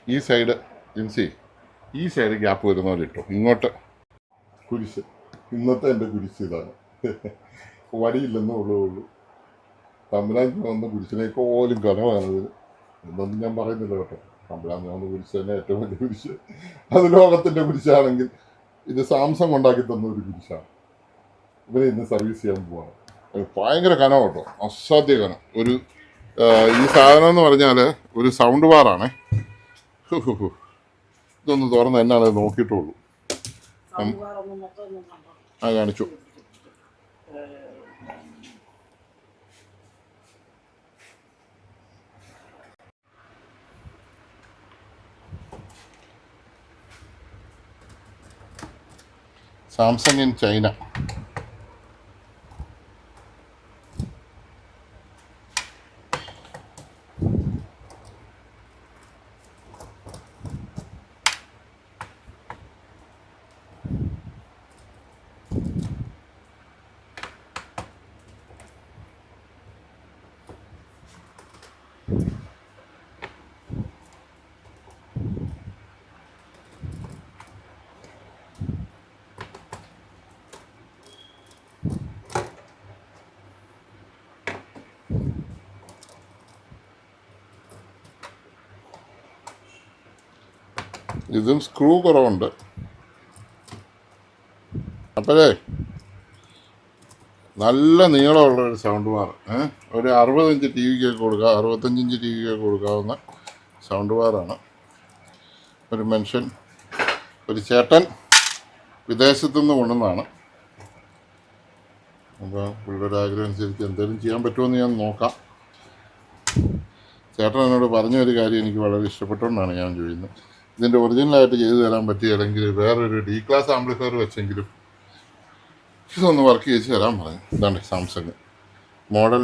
ഈ സൈഡ് ജിൻസി ഈ side gap വരുന്നവരിട്ടു. ഇങ്ങോട്ട് കുരിശ്. ഇന്നത്തെ എൻ്റെ കുരിശ് ഇതാണ്. വടിയില്ലെന്നേ ഉള്ളൂ. തമ്പുരാൻ ചുവന്ന കുരിശിനേക്കോലും കനമാണത്. എന്നൊന്നും ഞാൻ പറയുന്നില്ല കേട്ടോ. തമ്പുരാൻ ചുവന്ന കുരിശ് തന്നെ ഏറ്റവും വലിയ കുരിശ്. അത് ലോകത്തിൻ്റെ കുരിശാണെങ്കിൽ ഇത് സാംസങ് ഉണ്ടാക്കി തന്ന ഒരു കുരിശാണ്. ഇവരെ ഇന്ന് സർവീസ് ചെയ്യാൻ പോവാണ്. ഭയങ്കര കനം കേട്ടോ, അസാധ്യ കനം. ഈ സാധനം എന്ന് പറഞ്ഞാൽ ഒരു സൗണ്ട് ബാറാണ്. ഇതൊന്ന് തുറന്ന് എന്നാണ് നോക്കിയിട്ടുള്ളൂ. കാണിച്ചു. Samsung in China. ഇതും സ്ക്രൂ കുറവുണ്ട്. അപ്പോഴേ നല്ല നീളമുള്ളൊരു സൗണ്ട് ബാർ, ഒരു 60 ഇഞ്ച് ടി വിക്കൊക്കെ കൊടുക്കുക, 65 ഇഞ്ച് ടി വിക്കൊക്കെ കൊടുക്കാവുന്ന സൗണ്ട് ബാറാണ്. ഒരു മനുഷ്യൻ, ഒരു ചേട്ടൻ വിദേശത്തുനിന്ന് കൊണ്ടുവന്നതാണ്. അപ്പോൾ പുള്ളിയുടെ ആഗ്രഹം അനുസരിച്ച് എന്തെങ്കിലും ചെയ്യാൻ പറ്റുമെന്ന് ഞാൻ നോക്കാം. ചേട്ടൻ എന്നോട് പറഞ്ഞൊരു കാര്യം എനിക്ക് വളരെ ഇഷ്ടപ്പെട്ടുകൊണ്ടാണ് ഞാൻ ചോദിക്കുന്നത്. ഇതിൻ്റെ ഒറിജിനലായിട്ട് ചെയ്തു തരാൻ പറ്റിയില്ലെങ്കിൽ വേറൊരു ഡി ക്ലാസ് ആംപ്ലിഫയർ വെച്ചെങ്കിലും ഇതൊന്ന് വർക്ക് ചെയ്ത് തരാൻ പറഞ്ഞു. ഇതാണ് സാംസങ്. Model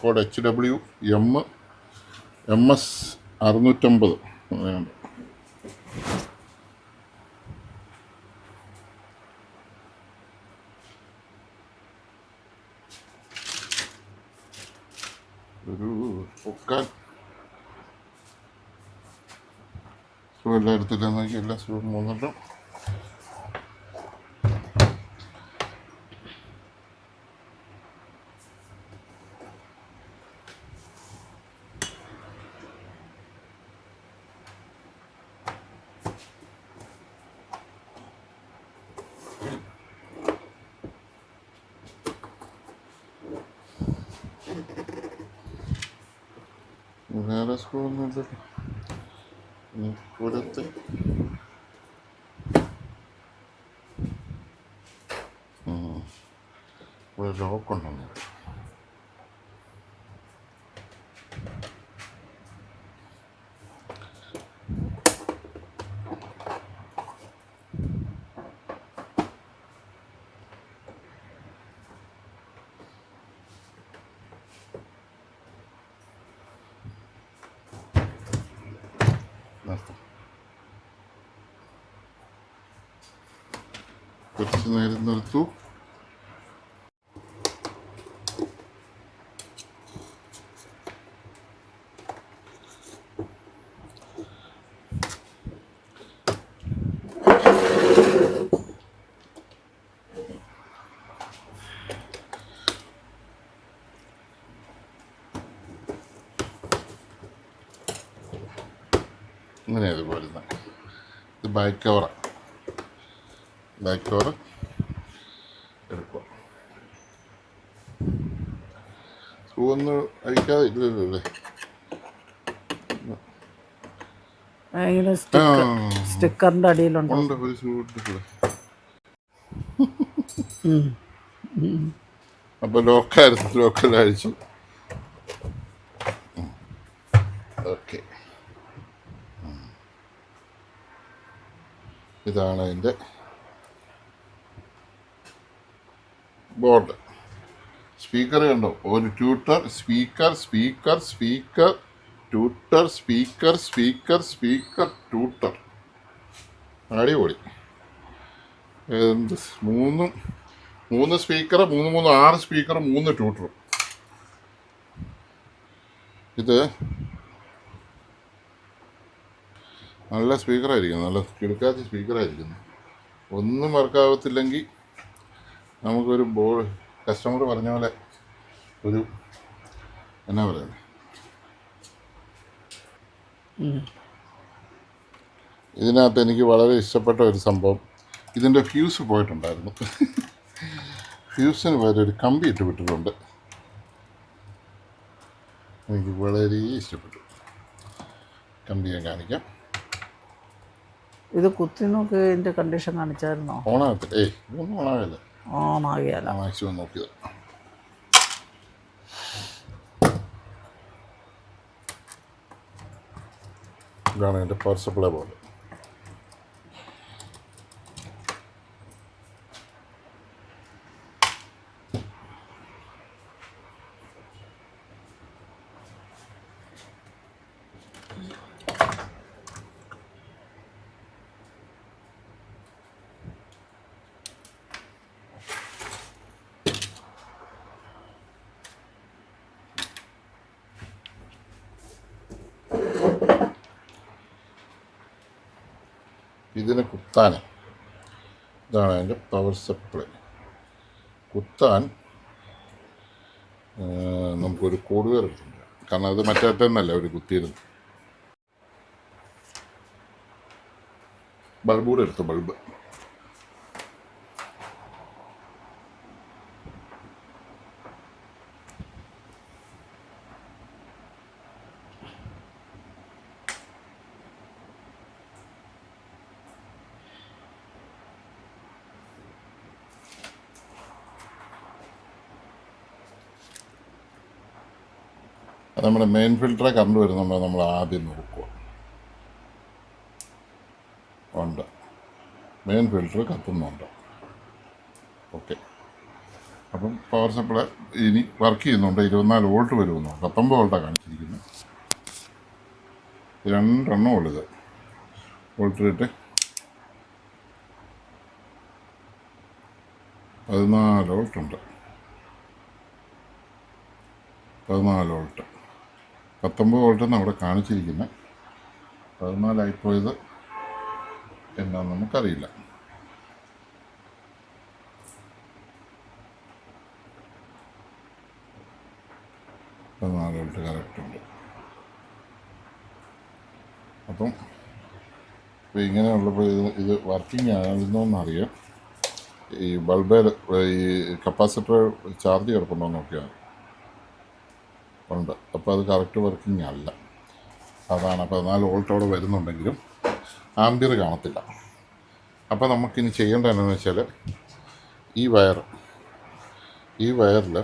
code HWM-MS 650. ഒരു പൊക്കാൻ എല്ലാം എടുത്തില്ല നോക്കി, എല്ലാ സുഖം മൂന്നിട്ടും വേറെ സ്കൂളൊന്നും ഇല്ലല്ലോ. പൂരത്തെ ഇവിടെ ലോക്കുണ്ടെന്ന്. കുറച്ച് നേരം നിർത്തു. ഇങ്ങനെ അതുപോലെ ഇത് ബാക്ക് കവറാണ്. ബാക്ക് കവർ എടുക്കുക. സ്ക്രൂ ഒന്നും അഴിക്കാതെ ഇല്ലല്ലോ അല്ലേ? സ്റ്റിക്കറിന്റെ അടിയിലുണ്ട്. ഒരു സ്ക്രൂ ഇട്ടിട്ടില്ല. അപ്പൊ ലോക്കെല്ലാം അഴിച്ചു. ഓക്കെ, ഇതാണ് അതിൻ്റെ ബോർഡ്. സ്പീക്കർ കണ്ടോ? ഒരു ട്യൂട്ടർ, സ്പീക്കർ ട്യൂട്ടർ, ട്യൂട്ടർ. അടിപൊളി. എന്ത് മൂന്ന് സ്പീക്കർ, 6 സ്പീക്കർ, 3 ട്യൂട്ടറും. ഇത് നല്ല സ്പീക്കറായിരിക്കും, നല്ല കിടക്കാത്ത സ്പീക്കറായിരിക്കുന്നു. ഒന്നും വർക്കാകത്തില്ലെങ്കിൽ നമുക്കൊരു കസ്റ്റമർ പറഞ്ഞ പോലെ ഒരു എന്നാ പറയുന്നത്, ഇതിനകത്ത് എനിക്ക് വളരെ ഇഷ്ടപ്പെട്ട ഒരു സംഭവം, ഇതിൻ്റെ ഫ്യൂസ് പോയിട്ടുണ്ടായിരുന്നു. ഫ്യൂസിന് പകരം ഒരു കമ്പി ഇട്ട് വിട്ടിട്ടുണ്ട്. എനിക്ക് വളരെ ഇഷ്ടപ്പെട്ടു. കമ്പി ഞാൻ കാണിക്കാം. ഇത് കുത്തി നോക്കി ഇതിൻ്റെ കണ്ടീഷൻ കാണിച്ചായിരുന്നോ? ഓണാകത്തില്ല. ഇതൊന്നും ഓണാകില്ല. ഓണാകിയല്ല. മാക്സിമം നോക്കിയത്. ഇതാണ് എൻ്റെ പവർ സപ്ലൈ ബോർഡ്. ഇതിന് കുത്താൻ, ഇതാണ് അതിൻ്റെ പവർ സപ്ലൈ. കുത്താൻ നമുക്കൊരു കോടുവേർ എടുത്തിട്ടുണ്ട്, കാരണം അത് മറ്റേറ്റെന്നല്ല ഒരു കുത്തിയിരുന്നു. ബൾബ് കൂടെ എടുത്തു, ബൾബ്. നമ്മുടെ മെയിൻ ഫിൽറ്ററെ കറണ്ട് വരുന്നുണ്ടോ നമ്മൾ ആദ്യം നോക്കുക. ഉണ്ട്, മെയിൻ ഫിൽറ്റർ കത്തുന്നുണ്ട്. ഓക്കെ, അപ്പം പവർ സപ്ലൈ ഇനി വർക്ക് ചെയ്യുന്നുണ്ട്. 24 വോൾട്ട് വരുമെന്നോ, 19 വോൾട്ടാണ് കാണിച്ചിരിക്കുന്നത്. 2 ഉള്ളത് വോൾട്ട് റേറ്റ് 14 വോൾട്ടുണ്ട്. 14 വോൾട്ട്, 19 വോൾട്ടെന്ന് അവിടെ കാണിച്ചിരിക്കുന്നത്. 14 ആയിപ്പോയത് എന്നാന്ന് നമുക്കറിയില്ല. വോൾട്ട് കറക്റ്റുണ്ട്. അപ്പം ഇങ്ങനെയുള്ളപ്പോൾ ഇത് വർക്കിംഗ് ആയിരുന്നോന്നറിയാം. ഈ ബൾബേൽ ഈ കപ്പാസിറ്റർ ചാർജ് കിടപ്പുണ്ടോ എന്ന് നോക്കിയാൽ ഉണ്ട്. അപ്പോൾ അത് കറക്റ്റ് വർക്കിംഗ് അല്ല. അതാണ് 14 വോൾട്ടോടെ വരുന്നുണ്ടെങ്കിലും ആംബിയർ കാണത്തില്ല. അപ്പോൾ നമുക്കിനി ചെയ്യേണ്ടത് എന്താണെന്ന് വെച്ചാൽ, ഈ വയറിൽ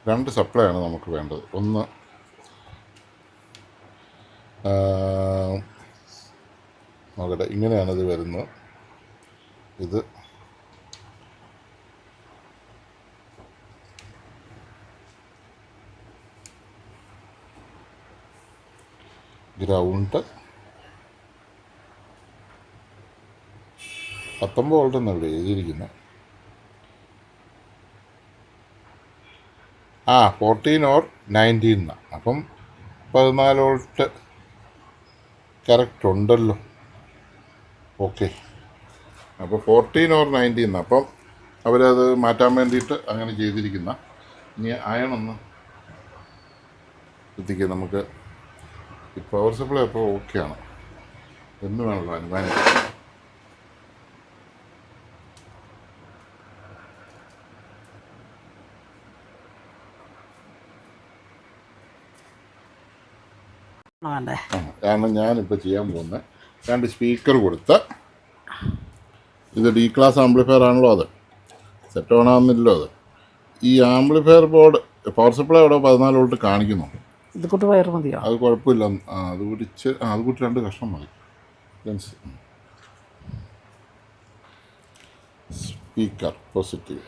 2 സപ്ലൈ ആണ് നമുക്ക് വേണ്ടത്. ഒന്ന് നോക്കട്ടെ, ഇങ്ങനെയാണിത് വരുന്നത്. ഇത് ഗ്രൗണ്ട് 19 വോൾട്ട് എന്നവിടെ എഴുതിയിരിക്കുന്നത്. 14 or 19 എന്നാണ്. അപ്പം 14 വോൾട്ട് കറക്റ്റ് ഉണ്ടല്ലോ. ഓക്കെ, അപ്പോൾ 14 or 19 എന്നാണ്. അപ്പം അവരത് മാറ്റാൻ വേണ്ടിയിട്ട് അങ്ങനെ ചെയ്തിരിക്കുന്ന. ഇനി അയണൊന്ന് എത്തിക്കുക. നമുക്ക് ഈ പവർ സപ്ലൈ അപ്പോൾ ഓക്കെയാണ് എന്ന് വേണമല്ലോ അനുമാനിക്കാം. വേണ്ടേ? കാരണം ഞാനിപ്പോൾ ചെയ്യാൻ പോകുന്ന 2 സ്പീക്കർ കൊടുത്ത്, ഇത് ഡി ക്ലാസ് ആംപ്ലിഫയർ ആണല്ലോ, അത് സെറ്റ് ഓണാകുന്നില്ലല്ലോ. അത് ഈ ആംപ്ലിഫയർ ബോർഡ് പവർ സപ്ലൈ അവിടെ 14 വോൾട്ട് കാണിക്കുന്നു. ഇത് കൂട്ട് വയർ മതിയോ? അത് കുഴപ്പമില്ല. അത് കൂട്ടി അത് കൂട്ടി 2 കഷ്ണം മതി. Speaker positive.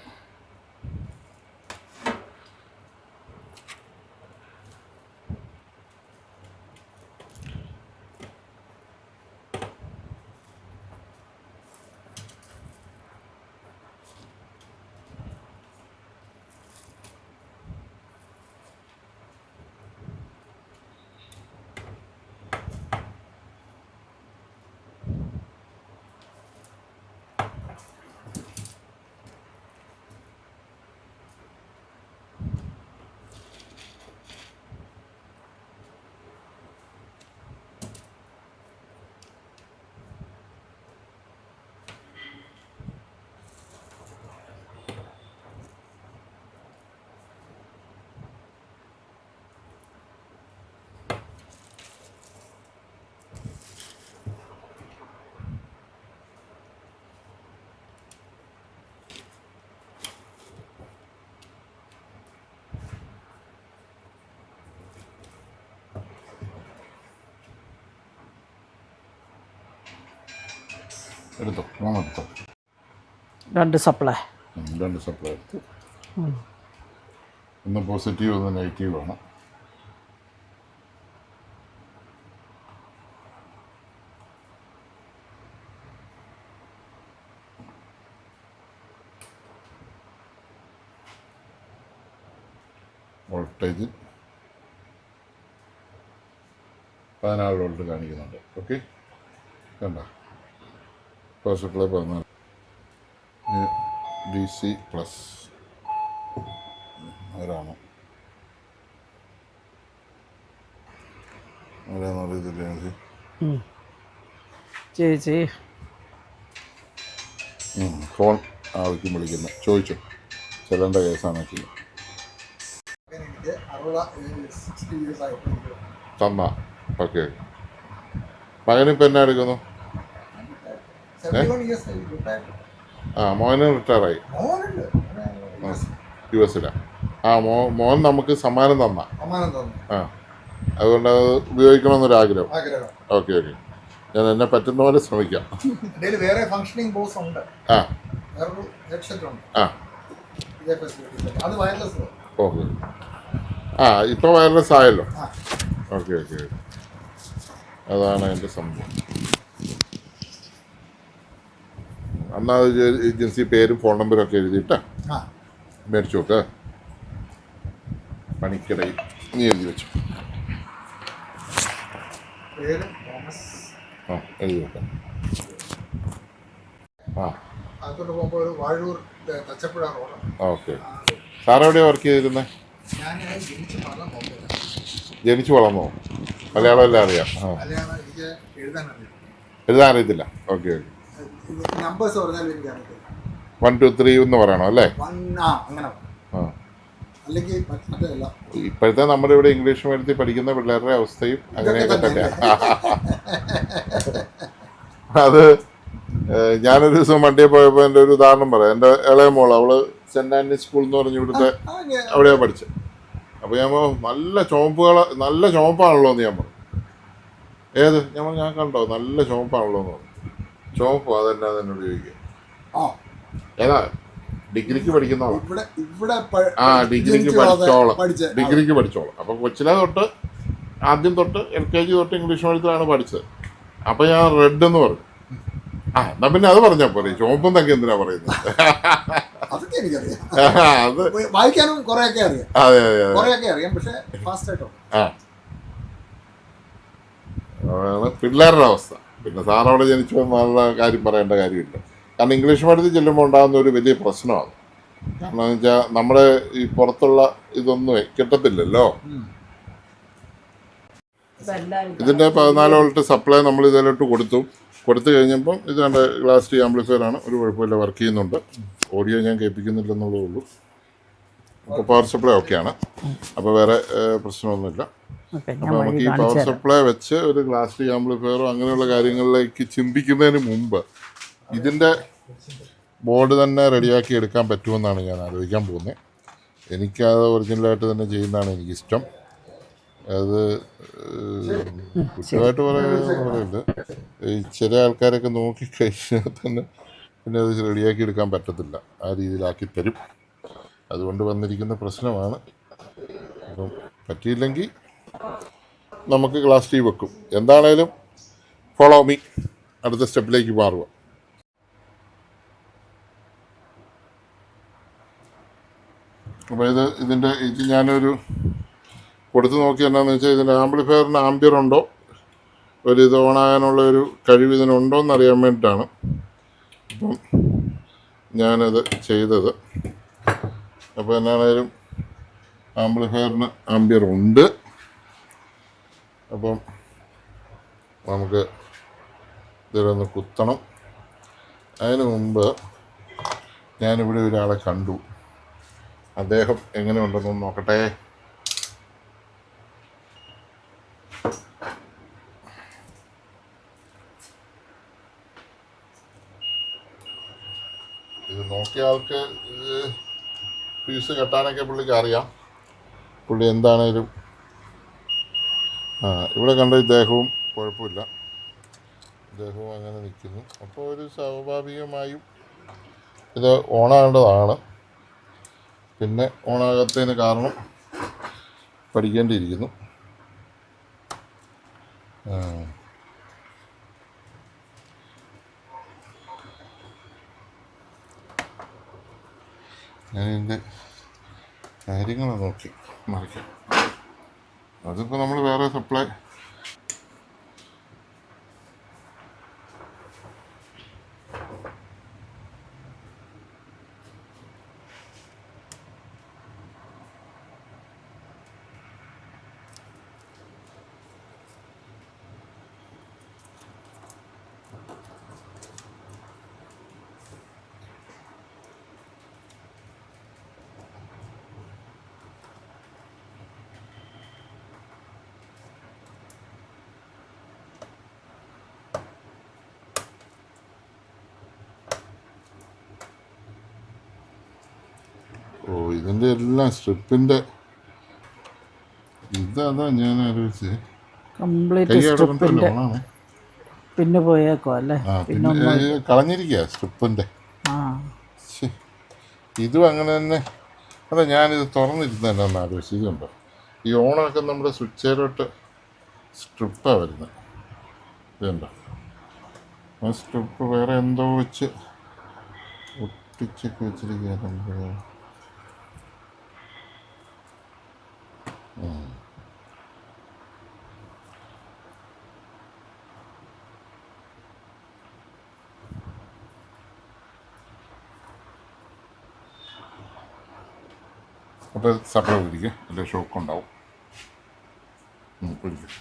എടുത്തോ, ഫോൺ എടുത്തോ. 2 സപ്ലൈ. 2 സപ്ലൈ എടുത്തു. ഒന്ന് പോസിറ്റീവ് ഒന്ന് നെഗറ്റീവ് ആണ്. വോൾട്ടേജ് 14 വോൾട്ട് കാണിക്കുന്നുണ്ട്. ഓക്കെ, കണ്ട പവർ സപ്ലൈ 14 DC പ്ലസ് ആരാണോ അറിയത്തില്ല. ചേച്ചി ഫോൺ ആൾക്കും വിളിക്കുന്നത് ചോദിച്ചു ചെല്ലേണ്ട കേസാണ് ചെയ്യും. തന്ന ഓക്കെ. മകനിപ്പോൾ എന്നാ എടുക്കുന്നു? മോന് റിട്ടയറായി US-ലാണ്. മോൻ നമുക്ക് സമ്മാനം തന്ന. അതുകൊണ്ട് അത് ഉപയോഗിക്കണമെന്നൊരാഗ്രഹം. ഓക്കെ ഓക്കെ, ഞാൻ എന്നെ പറ്റുന്ന പോലെ ശ്രമിക്കാം. വേറെ ഫങ്ഷനിങ് ബോക്സ് ഉണ്ട്. ഓക്കെ, ഇപ്പോൾ വയർലെസ് ആയല്ലോ. ഓക്കെ ഓക്കെ, അതാണ് എൻ്റെ സംഭവം. എന്നാൽ ഏജൻസി പേരും ഫോൺ നമ്പറും ഒക്കെ എഴുതിയിട്ട് മേടിച്ചു നോക്ക്. പണിക്കിടയിൽ നീ എഴുതി വെച്ചു. എഴുതി വെക്കാം. ഓക്കെ. സാറെവിടെയാണ് വർക്ക് ചെയ്തിരുന്നത്? ജനിച്ചു വളർന്നോ? മലയാളം എല്ലാം അറിയാം. എഴുതാൻ അറിയത്തില്ല. Okay okay. 1 2 3 എന്ന് പറയണം അല്ലേ? ഇപ്പോഴത്തെ നമ്മുടെ ഇവിടെ ഇംഗ്ലീഷ് മീഡിയത്തിൽ പഠിക്കുന്ന പിള്ളേരുടെ അവസ്ഥയും അങ്ങനെയൊക്കെ തന്നെയാണ്. അത് ഞാനൊരു ദിവസം വണ്ടിയിൽ പോയപ്പോൾ എൻ്റെ ഒരു ഉദാഹരണം പറയാം. എൻ്റെ ഇളയ മോൾ, അവള് സെൻറ് ആൻഡ്രീസ് സ്കൂൾ എന്ന് പറഞ്ഞ് ഇവിടുത്തെ അവിടെയാണ് പഠിച്ചത്. അപ്പോൾ ഞാൻ നല്ല ചുവപ്പാണല്ലോ എന്ന് ഞാൻ പറഞ്ഞു. ഏത്? ഞാൻ കണ്ടോ നല്ല ചുവപ്പാണല്ലോ എന്ന് പറഞ്ഞു. ചുവപ്പോ അതെന്നാ തന്നെ ഉപയോഗിക്കുക. ഏതാ ഡിഗ്രിക്ക് പഠിക്കുന്നോളാം. ഡിഗ്രിക്ക് പഠിച്ചോളാം. അപ്പൊ കൊച്ചിലെ തൊട്ട് ആദ്യം തൊട്ട് LKG തൊട്ട് ഇംഗ്ലീഷ് മീഡിയത്തിലാണ് പഠിച്ചത്. അപ്പൊ ഞാൻ റെഡ് എന്ന് പറഞ്ഞു. എന്നാ പിന്നെ അത് പറഞ്ഞാ പോലെ ചുവപ്പും തക്കെ എന്തിനാ പറയുന്നത്? അത് വായിക്കാനും കുറെയൊക്കെ അറിയാം. അതെ അതെ കുറെയൊക്കെ അറിയാം, പക്ഷെ ഫാസ്റ്റ് ആയിട്ടോ. അതാണ് പിള്ളേരുടെ അവസ്ഥ. പിന്നെ സാറവിടെ ജനിച്ചു എന്നുള്ള കാര്യം പറയേണ്ട കാര്യമില്ല. കാരണം ഇംഗ്ലീഷ് മീഡിയത്തിൽ ചെല്ലുമ്പോൾ ഉണ്ടാകുന്ന ഒരു വലിയ പ്രശ്നമാണ്. കാരണം എന്ന് വെച്ചാൽ നമ്മുടെ ഈ പുറത്തുള്ള ഇതൊന്നും കിട്ടത്തില്ലല്ലോ. ഇതിൻ്റെ 14 വോൾട്ട് സപ്ലൈ നമ്മൾ ഇതിലോട്ട് കൊടുത്തു കഴിഞ്ഞപ്പം ഇത് കണ്ട ഗ്ലാസ് ടി ആംപ്ലിഫയർ ആണ്. ഒരു കുഴപ്പമില്ല, വർക്ക് ചെയ്യുന്നുണ്ട്. ഓഡിയോ ഞാൻ കേൾപ്പിക്കുന്നില്ലെന്നുള്ളതേ ഉള്ളൂ. അപ്പോൾ പവർ സപ്ലൈ ഓക്കെയാണ്. അപ്പോൾ വേറെ പ്രശ്നമൊന്നുമില്ല. അപ്പോൾ നമുക്ക് ഈ പവർ സപ്ലൈ വെച്ച് ഒരു ഗ്ലാസ് ടി ആംപ്ലിഫയറോ അങ്ങനെയുള്ള കാര്യങ്ങളിലേക്ക് ചിന്തിക്കുന്നതിന് മുമ്പ് ഇതിൻ്റെ ബോർഡ് തന്നെ റെഡിയാക്കി എടുക്കാൻ പറ്റുമെന്നാണ് ഞാൻ ആലോചിക്കാൻ പോകുന്നത്. എനിക്കത് ഒറിജിനലായിട്ട് തന്നെ ചെയ്യുന്നതാണ് എനിക്കിഷ്ടം. അത് കുറ്റമായിട്ട് പറയില്ല. ഈ ചില ആൾക്കാരൊക്കെ നോക്കിക്കഴിഞ്ഞാൽ തന്നെ പിന്നെ അത് റെഡിയാക്കി എടുക്കാൻ പറ്റത്തില്ല. ആ രീതിയിലാക്കി തരും. അതുകൊണ്ട് വന്നിരിക്കുന്ന പ്രശ്നമാണ്. അപ്പം പറ്റിയില്ലെങ്കിൽ നമുക്ക് ഗ്ലാസ് ടി വെക്കും. എന്താണേലും ഫോളോ മീ, അടുത്ത സ്റ്റെപ്പിലേക്ക് മാറുക. അപ്പോൾ ഇത് ഞാനൊരു കൊടുത്ത് നോക്കി എന്നാന്ന് വെച്ചാൽ ഇതിൻ്റെ ആംപ്ലിഫയറിന് ആംബിയർ ഉണ്ടോ, ഒരു ഇത് ഓണാകാനുള്ള ഒരു കഴിവ് ഇതിനുണ്ടോ എന്നറിയാൻ വേണ്ടിയിട്ടാണ് അപ്പം ഞാനത് ചെയ്തത്. അപ്പോൾ എന്നാണേലും ആംപ്ലിഫയറിന് ആംബിയർ ഉണ്ട്. അപ്പം നമുക്ക് ഇതിലൊന്ന് കുത്തണം. അതിന് മുമ്പ് ഞാനിവിടെ ഒരാളെ കണ്ടു. അദ്ദേഹം എങ്ങനെ ഉണ്ടെന്നൊന്ന് നോക്കട്ടെ. ഇത് നോക്കിയ ആൾക്ക് ഫീസ് കെട്ടാനൊക്കെ പുള്ളിക്ക് അറിയാം. പുള്ളി എന്താണേലും ഇവിടെ കണ്ട ഇദ്ദേഹവും കുഴപ്പമില്ല. ഇദ്ദേഹവും അങ്ങനെ നിൽക്കുന്നു. അപ്പോൾ ഒരു സ്വാഭാവികമായും ഇത് ഓണാകേണ്ടതാണ്. പിന്നെ ഓണാകാത്തതിന് കാരണം പഠിക്കേണ്ടിയിരിക്കുന്നു. ഞാനിതിൻ്റെ കാര്യങ്ങൾ നോക്കി മറിക്കാം. അതിപ്പോൾ നമ്മൾ വേറെ സപ്ലൈ ഇതിൻ്റെ എല്ലാം സ്ട്രിപ്പിൻ്റെ ഇതാ ഞാൻ ആലോചിച്ച് കംപ്ലീറ്റ് സ്ട്രിപ്പിൻ്റെ ഓണാണ്. പിന്നെ പോയേക്കോ അല്ലേ? പിന്നെ കളഞ്ഞിരിക്കുക സ്ട്രിപ്പിൻ്റെ. ആ ഇതും അങ്ങനെ തന്നെ. അതെ, ഞാനിത് തുറന്നിരുന്നതന്നെ ഒന്ന് ആലോചിച്ച്. ഇതുണ്ടോ ഈ ഓണൊക്കെ നമ്മുടെ സ്വിച്ചേലോട്ട് സ്ട്രിപ്പാണ് വരുന്നത്. ഇതുണ്ടോ ആ സ്ട്രിപ്പ് വേറെ എന്തോ വെച്ച് ഒട്ടിച്ചൊക്കെ വെച്ചിരിക്കുക. അപ്പോൾ സപ്ലൈ പിടിക്കുക, അല്ലെ ഷോക്ക് ഉണ്ടാവും. പിടിക്കും.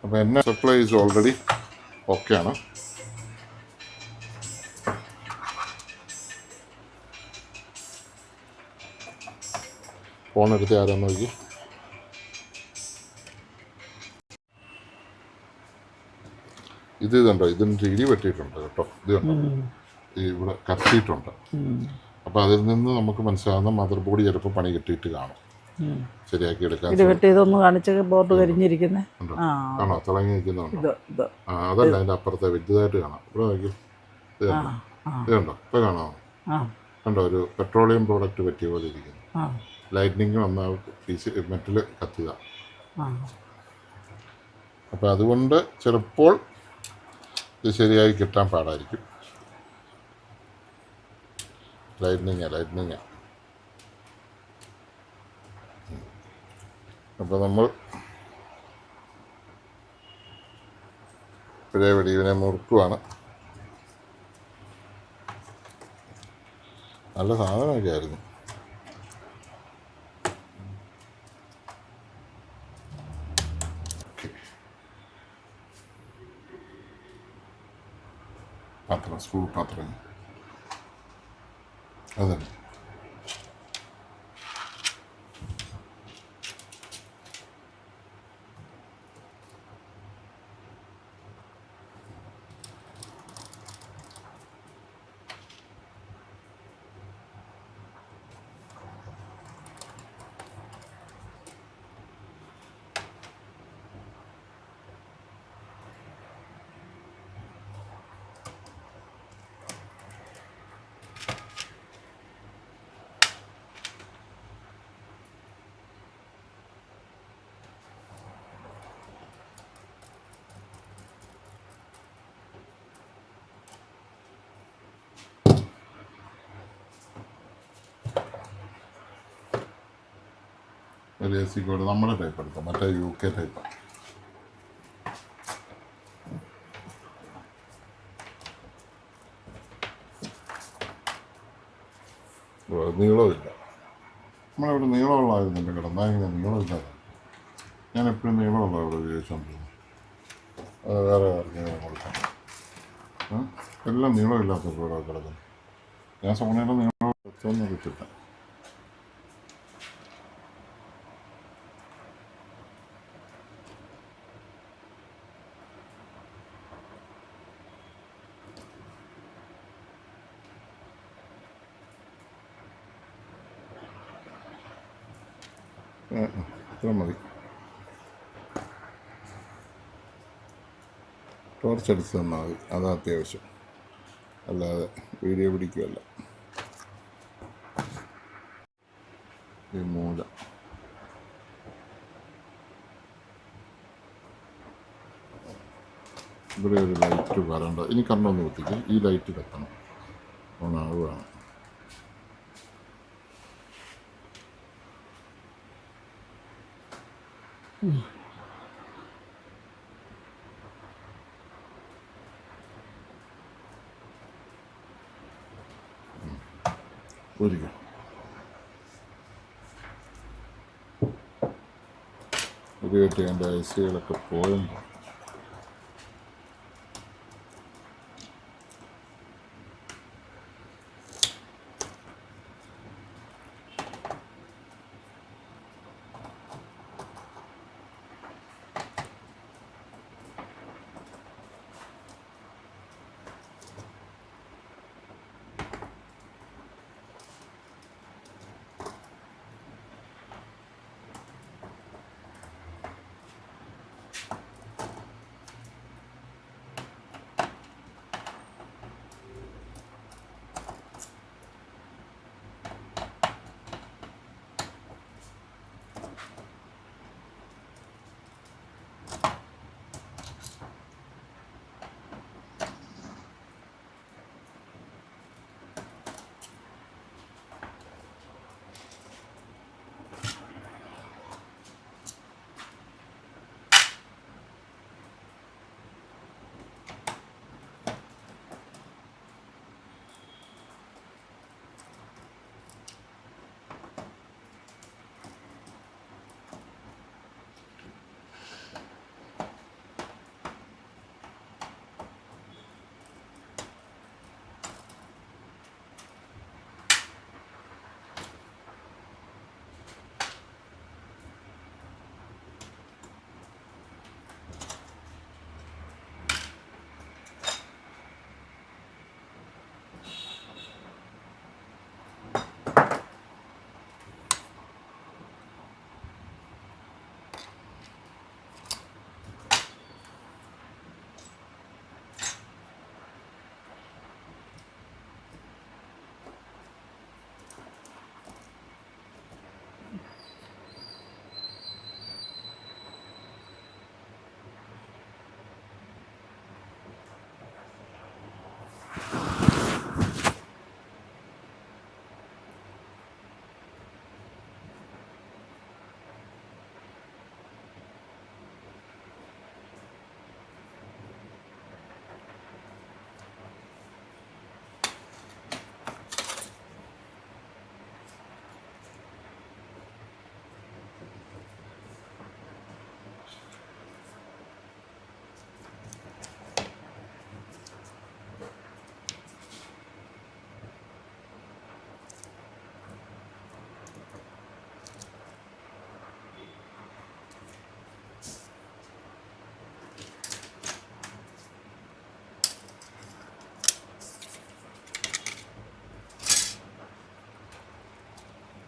അപ്പോൾ എന്നെ സപ്ലൈ ഈസ് ഓൾറെഡി ഓക്കെ ആണ്. ഫോണെടുത്ത് ആരാന്ന് നോക്കി. ഇത് കണ്ടോ, ഇതിൻ്റെ ഇടി വെട്ടിയിട്ടുണ്ട് കേട്ടോ. ഇത് കണ്ടോ, ഇവിടെ കത്തിയിട്ടുണ്ട്. അപ്പോൾ അതിൽ നിന്ന് നമുക്ക് മനസ്സിലാകുന്ന മദർ ബോർഡ് ചിലപ്പോൾ പണി കിട്ടിയിട്ട് കാണും. ശരിയാക്കി എടുക്കാൻ ഇതൊന്ന് കാണിച്ച ബോർഡ് കരിഞ്ഞിരിക്കുന്നത് കാണോ, തിളങ്ങി നിൽക്കുന്നുണ്ടോ? അതല്ല, അതിൻ്റെ അപ്പുറത്തെ വലുതായിട്ട് കാണാം. ഇവിടെ നോക്കി, ഇത് കണ്ടോ, ഇത് കണ്ടോ, ഇപ്പോൾ കാണാമോ? കണ്ടോ, ഒരു പെട്രോളിയം പ്രോഡക്റ്റ് പറ്റിയ പോലെ ഇരിക്കുന്നു. ലൈറ്റ്നിങ് വന്ന പീസ് മെറ്റൽ കത്തുക. അപ്പോൾ അതുകൊണ്ട് ചിലപ്പോൾ ഇത് ശരിയായി കിട്ടാൻ പാടായിരിക്കും. ലൈറ്റ്നിങ്ങാ. അപ്പോൾ നമ്മൾ പഴയപടി ഇവനെ മുറുക്കുവാണ്. നല്ല സാധനമൊക്കെ ആയിരുന്നു. പാത്രം, സ്കൂൾ പാത്രം അതന്നെ. ഒരു എ സി കോഡ് നമ്മുടെ ടൈപ്പ് എടുക്കാം, മറ്റേ UK ടൈപ്പാണ്. നീളമില്ല. നമ്മളിവിടെ നീളമുള്ളതായിരുന്നില്ല കിടന്നാൽ ഇങ്ങനെ നീളമില്ല. ഞാൻ എപ്പോഴും നീളമുള്ള ഇവിടെ ഉപയോഗിച്ചുകൊണ്ടിരുന്നു. അത് വേറെ ആർക്കെങ്കിലും കൊടുക്കാം. എല്ലാം നീളമില്ലാത്ത ഇവിടെ കിടക്കുന്നു. ഞാൻ സോണിയുടെ നീളം വെച്ചൊന്നും കിട്ടില്ല. ഇത്ര മതി. ടോർച്ച് അടിച്ച് തന്നാൽ മതി, അതാ അത്യാവശ്യം, അല്ലാതെ വീഡിയോ പിടിക്കുകയല്ല. ഈ മൂല ഇവിടെ ഒരു ലൈറ്റ് വരണ്ട, ഇനി കണ്ണൊന്ന് കുത്തിക്ക്, ഈ ലൈറ്റ് കത്തണം, ഓണാവുകയാണ്. ഒരിക്കൽ ഒരു കേട്ട് എൻ്റെ ഐസികളൊക്കെ പോയെന്ന്.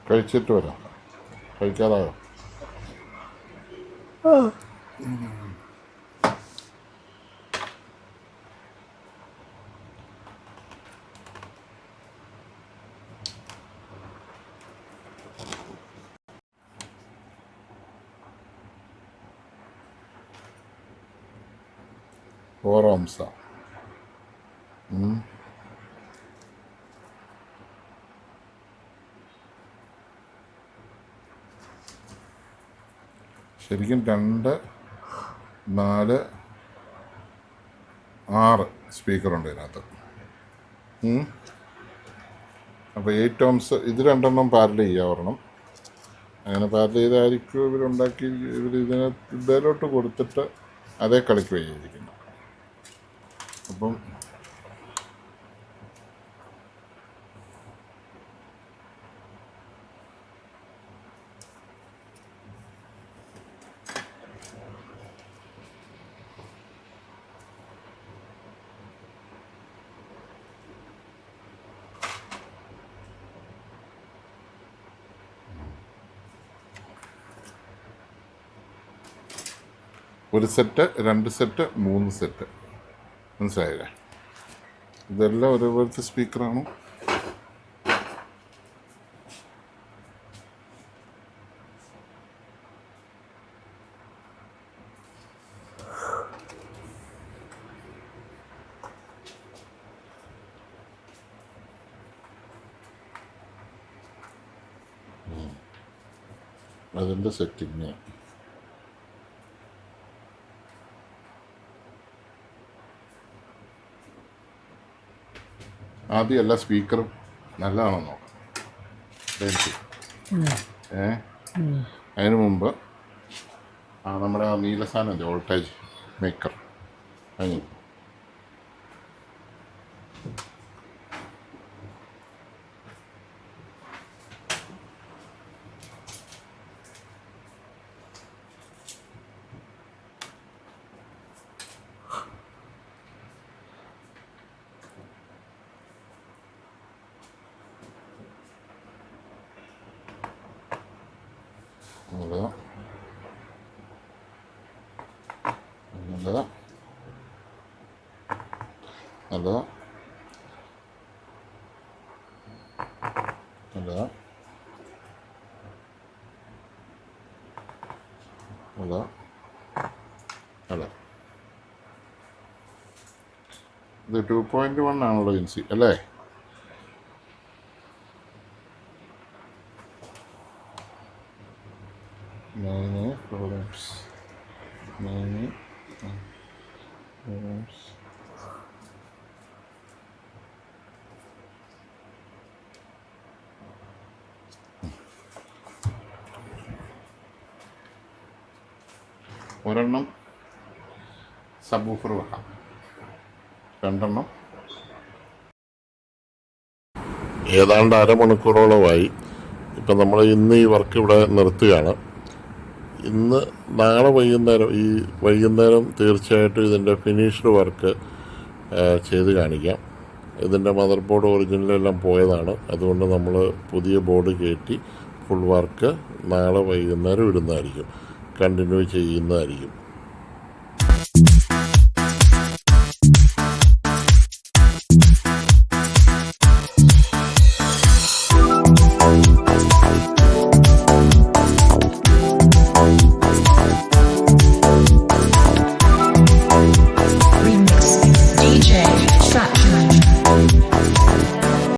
കഴിച്ചിട്ട് വരാം, കഴിക്കാറായോ? ഓറംസ ശരിക്കും 2, 4, 6 സ്പീക്കറുണ്ട് ഇതിനകത്ത്. അപ്പോൾ 8 ohms ഇത് 2 എണ്ണം പാരൽ ചെയ്യുക ഒരെണ്ണം. അങ്ങനെ പാരൽ ചെയ്തായിരിക്കും ഇവരുണ്ടാക്കി, ഇതിനകത്ത് ഇതിലോട്ട് കൊടുത്തിട്ട് അതേ കളിക്ക് ചെയ്തിരിക്കുന്നത്. അപ്പം ഒരു സെറ്റ്, 2 സെറ്റ്, 3 സെറ്റ് മനസ്സിലായില്ലേ? ഇതെല്ലാം ഒരേപോലത്തെ സ്പീക്കറാണോ? അതിൻ്റെ സെറ്റിങ് ആദ്യം എല്ലാ സ്പീക്കറും നല്ലതാണോ നോക്കാം. അതിന് മുമ്പ് നമ്മുടെ ആ നീല സാധനം വോൾട്ടേജ് മേക്കർ അതിന് നല്ലതാ നല്ലതാ നല്ലതാ നല്ലതാ നല്ലതാ അല്ല ഇത് 2.1 ആണല്ലോ ഇൻസി അല്ലേ? ഒരെണ്ണം സബ് വൂഫർ വെക്കാം, രണ്ടെണ്ണം. ഏതാണ്ട് അരമണിക്കൂറോളമായി. ഇപ്പം നമ്മൾ ഇന്ന് ഈ വർക്ക് ഇവിടെ നിർത്തുകയാണ്. നാളെ വൈകുന്നേരം തീർച്ചയായിട്ടും ഇതിൻ്റെ ഫിനിഷ്ഡ് വർക്ക് ചെയ്ത് കാണിക്കാം. ഇതിൻ്റെ മദർ ബോർഡ് ഒറിജിനലെല്ലാം പോയതാണ്. അതുകൊണ്ട് നമ്മൾ പുതിയ ബോർഡ് കയറ്റി ഫുൾ വർക്ക് നാളെ വൈകുന്നേരം ഇടുന്നതായിരിക്കും, കണ്ടിന്യൂ ചെയ്യുന്നതായിരിക്കും.